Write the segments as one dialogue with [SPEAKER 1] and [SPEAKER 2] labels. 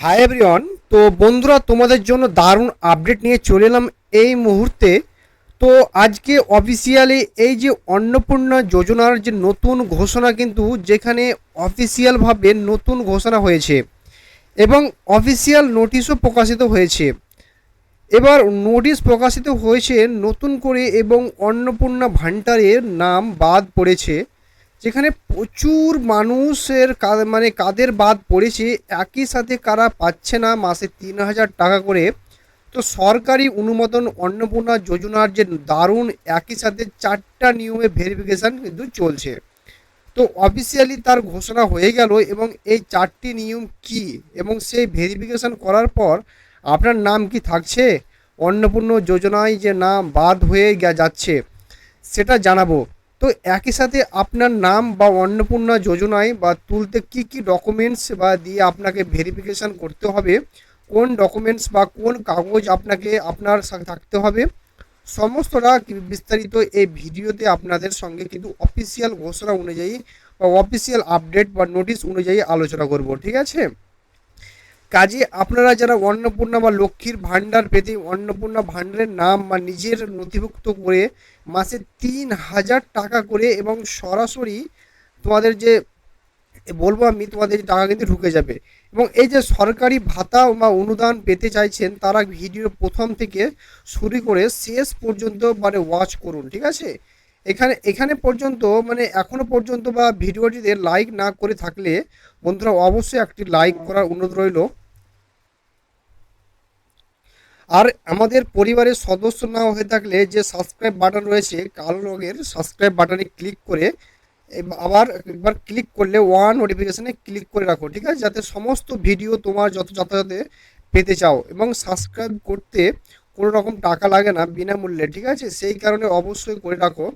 [SPEAKER 1] Hi everyone. তো বন্ধুরা, তোমাদের জন্য দারুণ আপডেট নিয়ে চলে এলাম এই মুহূর্তে। তো আজকে অফিসিয়ালি এই যে অন্নপূর্ণা যোজনার যে নতুন ঘোষণা, কিন্তু যেখানে অফিসিয়ালভাবে নতুন ঘোষণা হয়েছে এবং অফিসিয়াল নোটিশও প্রকাশিত হয়েছে। এবার নোটিশ প্রকাশিত হয়েছে নতুন করে এবং অন্নপূর্ণা ভান্ডারের নাম বাদ পড়েছে, যেখানে প্রচুর মানুষের মানে কাদের বাদ পড়েছে, একই সাথে কারা পাচ্ছে না মাসে 3,000 টাকা করে। তো সরকারি অনুমোদন অন্নপূর্ণা যোজনার যে দারুণ একই সাথে 4টা নিয়মে ভেরিফিকেশান কিন্তু চলছে। তো অফিসিয়ালি তার ঘোষণা হয়ে গেল এবং এই 4টি নিয়ম কি এবং সেই ভেরিফিকেশান করার পর আপনার নাম কি থাকছে, অন্নপূর্ণা যোজনায় যে নাম বাদ হয়ে যাচ্ছে, সেটা জানাবো। তো একই সাথে আপনার নাম বা অন্নপূর্ণা যোজনায় বা তুলতে কি কি ডকুমেন্টস বা দিয়ে আপনাকে ভেরিফিকেশান করতে হবে, কোন ডকুমেন্টস বা কোন কাগজ আপনাকে আপনার সাথে থাকতে হবে, সমস্তটা বিস্তারিত এই ভিডিওতে আপনাদের সঙ্গে কিন্তু অফিসিয়াল ঘোষণা অনুযায়ী বা অফিসিয়াল আপডেট বা নোটিশ অনুযায়ী আলোচনা করব, ঠিক আছে। কাজে আপনারা যারা অন্নপূর্ণা বা লক্ষ্মীর ভাণ্ডার পেতে অন্নপূর্ণা ভাণ্ডারের নাম বা নিজের নথিভুক্ত করে মাসে 3,000 টাকা করে এবং সরাসরি তোমাদের যে বলবো আমি, তোমাদের টাকা কিন্তু ঢুকে যাবে। এবং এই যে সরকারি ভাতা বা অনুদান পেতে চাইছেন, তারা ভিডিও প্রথম থেকে শুরু করে শেষ পর্যন্ত মানে ওয়াচ করুন, ঠিক আছে। এখানে পর্যন্ত মানে এখনো পর্যন্ত বা ভিডিওটিতে লাইক না করে থাকলে বন্ধুরা অবশ্যই একটি লাইক করার অনুরোধ রইল। আর আমাদের পরিবারের সদস্য না হয়ে থাকলে যে সাবস্ক্রাইব বাটন রয়েছে কালো রঙের, সাবস্ক্রাইব বাটনে ক্লিক করে আবার একবার ক্লিক করলে ওয়ান নোটিফিকেশানে ক্লিক করে রাখো, ঠিক আছে, যাতে সমস্ত ভিডিও তোমার যত যথাযথে পেতে চাও। এবং সাবস্ক্রাইব করতে কোনো রকম টাকা লাগে না, বিনামূল্যে, ঠিক আছে, সেই কারণে অবশ্যই করে রাখো।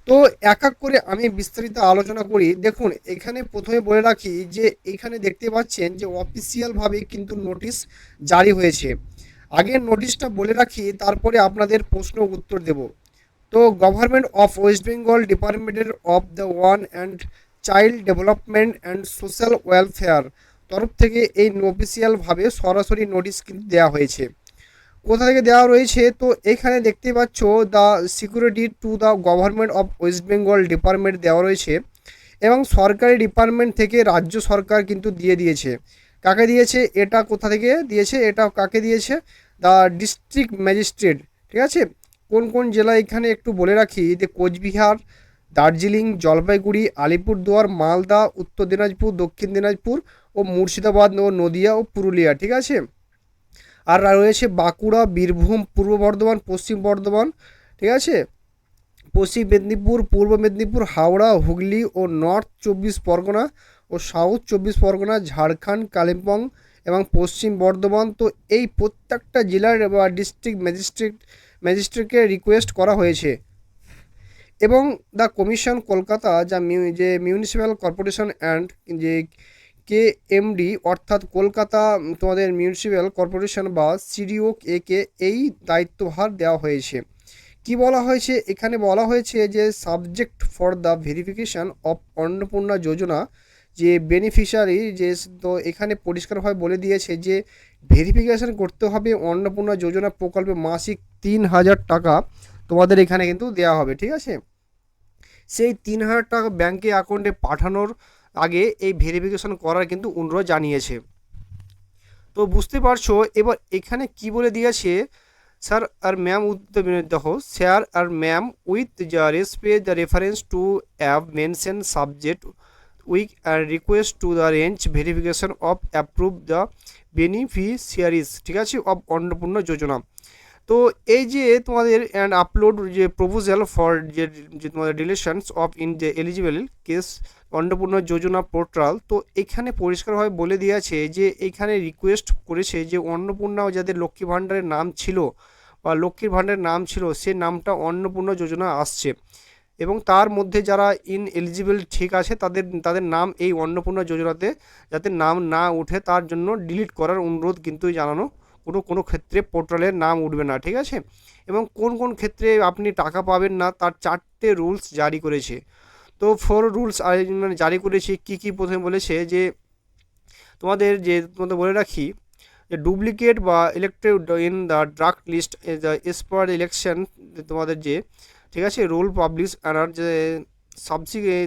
[SPEAKER 1] তো এক এক করে আমি বিস্তারিত আলোচনা করি। দেখুন, এখানে প্রথমে বলে রাখি যে এখানে দেখতে পাচ্ছেন যে অফিসিয়ালভাবে কিন্তু নোটিশ জারি হয়েছে। আগের নোটিশটা বলে রাখি, তারপরে আপনাদের প্রশ্ন উত্তর দেব। তো গভর্নমেন্ট অফ ওয়েস্ট বেঙ্গল ডিপার্টমেন্টের of the one and child development and social welfare তরফ থেকে এই অফিসিয়ালভাবে সরাসরি নোটিশ কিন্তু দেওয়া হয়েছে। কোথা থেকে দেওয়া রয়েছে, তো এখানে দেখতে পাচ্ছ the security to the government of West Bengal department দেওয়া রয়েছে। এবং সরকারি ডিপার্টমেন্ট থেকে রাজ্য সরকার কিন্তু দিয়ে দিয়েছে। কাকে দিয়েছে, এটা কোথা থেকে দিয়েছে, এটা কাকে দিয়েছে, দ্য ডিস্ট্রিক্ট ম্যাজিস্ট্রেট, ঠিক আছে। কোন কোন জেলা এখানে একটু বলে রাখি, যে কোচবিহার, দার্জিলিং, জলপাইগুড়ি, আলিপুরদুয়ার, মালদা, উত্তর দিনাজপুর, দক্ষিণ দিনাজপুর ও মুর্শিদাবাদ ও নদিয়া ও পুরুলিয়া, ঠিক আছে। আর রয়েছে বাঁকুড়া, বীরভূম, পূর্ব বর্ধমান, পশ্চিম বর্ধমান, ঠিক আছে, পশ্চিম মেদিনীপুর, পূর্ব মেদিনীপুর, হাওড়া, হুগলি ও নর্থ 24 পরগনা ও সাউথ 24 পরগনা, ঝাড়খণ্ড, কালিম্পং এবং পশ্চিম বর্ধমান। তো এই প্রত্যেকটা জেলার বা ডিস্ট্রিক্ট ম্যাজিস্ট্রেটকে রিকোয়েস্ট করা হয়েছে। এবং দ্য কমিশন কলকাতা, যা যে মিউনিসিপ্যাল কর্পোরেশন অ্যান্ড যে KMD অর্থাৎ কলকাতা তোমাদের মিউনিসিপ্যাল কর্পোরেশন বা সিডিও একে এই দায়িত্বভার দেওয়া হয়েছে। কি বলা হয়েছে, এখানে বলা হয়েছে যে subject for the verification of Annapurna Yojana যে বেনিফিশিয়ারি যে, তো এখানে পরিষ্কারভাবে বলে দিয়েছে যে ভেরিফিকেশান করতে হবে অন্নপূর্ণা যোজনা প্রকল্পে মাসিক 3,000 টাকা তোমাদের এখানে কিন্তু দেওয়া হবে, ঠিক আছে। সেই 3,000 টাকা ব্যাঙ্কে অ্যাকাউন্টে পাঠানোর আগে এই ভেরিফিকেশন করার কিন্তু অনুরোধ জানিয়েছে। তো বুঝতে পারছো, এবার এখানে কি বলে দিয়েছে, স্যার আর ম্যাম দেখো, স্যার আর ma'am with the respect the reference to above mention subject week and request to the range verification of approve the beneficiaries, ঠিক আছে, অফ অন্নপূর্ণা যোজনা। তো এই যে তোমাদের অ্যান্ড আপলোড যে প্রপোজাল ফর যে তোমাদের রিলেশনস অফ ইন যে eligible case Annapurna Yojana portal, তো এখানে পরিষ্কারভাবে বলে দিয়েছে যে এখানে রিকোয়েস্ট করেছে যে অন্নপূর্ণা যাদের লক্ষ্মী ভাণ্ডারের নাম ছিল বা লক্ষ্মীর ভাণ্ডারের নাম ছিল, সে নামটা অন্নপূর্ণা যোজনা আসছে। এবং তার মধ্যে যারা এলিজিবল ঠিক আছে, তাদের তাদের নাম এই অন্নপূর্ণা যোজনাতে যাতে নাম না উঠে তার জন্য ডিলিট করার অনুরোধ কিন্তু জানানো। কোনো ক্ষেত্রে পোর্টালের নাম উঠবে না, ঠিক আছে। এবং কোন কোন ক্ষেত্রে আপনি টাকা পাবেন না, তার 4টে রুলস জারি করেছে। তো 4 রুলস মানে জারি করেছে। কি প্রথমে বলেছে যে তোমাদের যে তোমাদের বলে রাখি যে ডুপ্লিকেট বা elected in the drug list as per election, তোমাদের যে ঠিক আছে রুল পাবলিশ আনার যে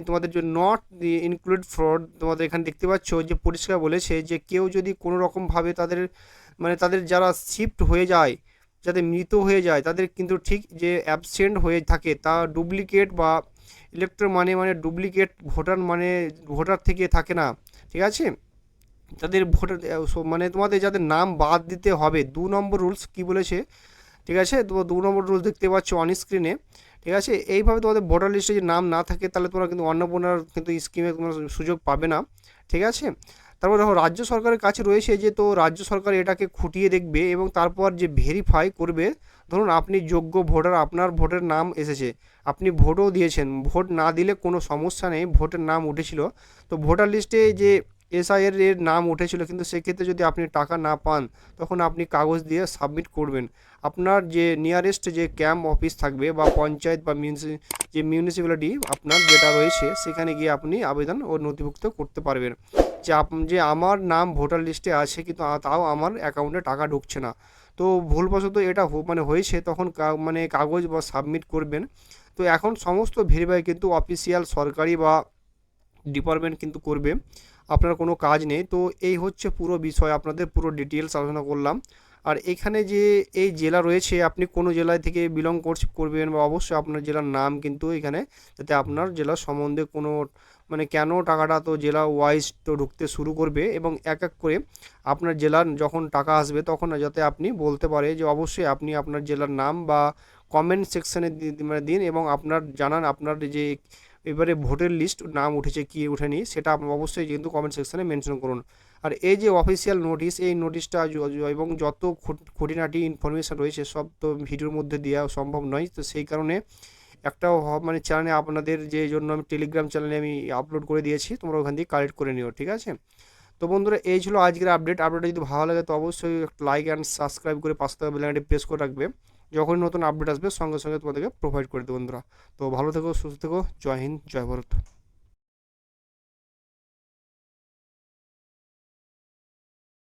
[SPEAKER 1] তোমাদের যে নট দি ইনক্লুড ফ্রড, তোমাদের এখানে দেখতে পাচ্ছ যে পরিষ্কার বলেছে যে কেউ যদি কোনো রকমভাবে তাদের মানে তাদের যারা শিফট হয়ে যায়, যাদের মৃত হয়ে যায়, তাদের কিন্তু ঠিক যে অ্যাবসেন্ট হয়ে থাকে তা ডুপ্লিকেট বা ইলেক্টর মানে ডুপ্লিকেট ভোটার মানে ভোটার থেকে থাকে না, ঠিক আছে। তাদের ভোটার মানে তোমাদের যাদের নাম বাদ দিতে হবে, 2 নম্বর রুলস কি বলেছে, ঠিক আছে। তো 2 নম্বর রুলস দেখতে পাচ্ছ অন স্ক্রিনে, ঠিক আছে। এইভাবে তোমাদের ভোটার লিস্টে যদি নাম না থাকে তাহলে তোমরা কিন্তু অন্নপূর্ণার কিন্তু স্কিমে তোমরা সুযোগ পাবে না, ঠিক আছে। তারপর দেখো রাজ্য সরকারের কাছে রয়েছে যে তো রাজ্য সরকার এটাকে খুঁটিয়ে দেখবে এবং তারপর যে ভেরিফাই করবে। ধরুন আপনি যোগ্য ভোটার, আপনার ভোটের নাম এসেছে, আপনি ভোটও দিয়েছেন, ভোট না দিলে কোনো সমস্যা নেই, ভোটের নাম উঠেছিল, তো ভোটার লিস্টে যে এসআইয়ের এর নাম উঠেছিল, কিন্তু সেক্ষেত্রে যদি আপনি টাকা না পান তখন আপনি কাগজ দিয়ে সাবমিট করবেন। আপনার যে নিয়ারেস্ট যে ক্যাম্প অফিস থাকবে বা পঞ্চায়েত বা যে মিউনিসিপ্যালিটি আপনার যেটা রয়েছে সেখানে গিয়ে আপনি আবেদন ও নথিভুক্ত করতে পারবেন যে যে আমার নাম ভোটার লিস্টে আছে কিন্তু তাও আমার অ্যাকাউন্টে টাকা ঢুকছে না। তো ভুলবশত এটা মানে হয়েছে, তখন মানে কাগজ বা সাবমিট করবেন। তো এখন সমস্ত ভেরিফাই কিন্তু অফিসিয়াল সরকারি বা ডিপার্টমেন্ট কিন্তু করবে, আপনার কোনো কাজ নেই। তো এই হচ্ছে পুরো বিষয়, আপনাদের পুরো ডিটেলস আলোচনা করলাম। আর এখানে যে এই জেলা রয়েছে, আপনি কোনো জেলায় থেকে বিলং করবেন বা অবশ্যই আপনার জেলার নাম কিন্তু এখানে, যাতে আপনার জেলার সম্বন্ধে কোনো মানে কেন টাকাটা তো জেলা ওয়াইজ তো ঢুকতে শুরু করবে এবং এক এক করে আপনার জেলার যখন টাকা আসবে তখন যাতে আপনি বলতে পারে যে অবশ্যই আপনি আপনার জেলার নাম বা কমেন্ট সেকশানে মানে দিন এবং আপনার জানান আপনার যে এবারে ভোটের লিস্ট নাম উঠেছে কি উঠেনি সেটা আপনি অবশ্যই কিন্তু কমেন্ট সেকশানে মেনশন করুন। আর এই যে অফিসিয়াল নোটিশ, এই নোটিশটা এবং যত খুঁটিনাটি ইনফরমেশান রয়েছে সব তো ভিডিওর মধ্যে দেওয়া সম্ভব নয়, তো সেই কারণে একটা মানে চ্যানেলে আপনাদের যে জন্য আমি টেলিগ্রাম চ্যানেলে আমি আপলোড করে দিয়েছি, তোমরা ওখান থেকে কালেক্ট করে নিও, ঠিক আছে। তো বন্ধুরা এই ছিল আজকের আপডেটটা যদি ভালো লাগে তো অবশ্যই লাইক অ্যান্ড সাবস্ক্রাইব করে পাশে থাকা বেল আইকনটি প্রেস করে রাখবে, যখন নতুন আপডেট আসবে সঙ্গে সঙ্গে তোমাদেরকে প্রোভাইড করে দেবো বন্ধুরা। তো ভালো থেকো, সুস্থ থেকো, জয় হিন্দ, জয় ভারত।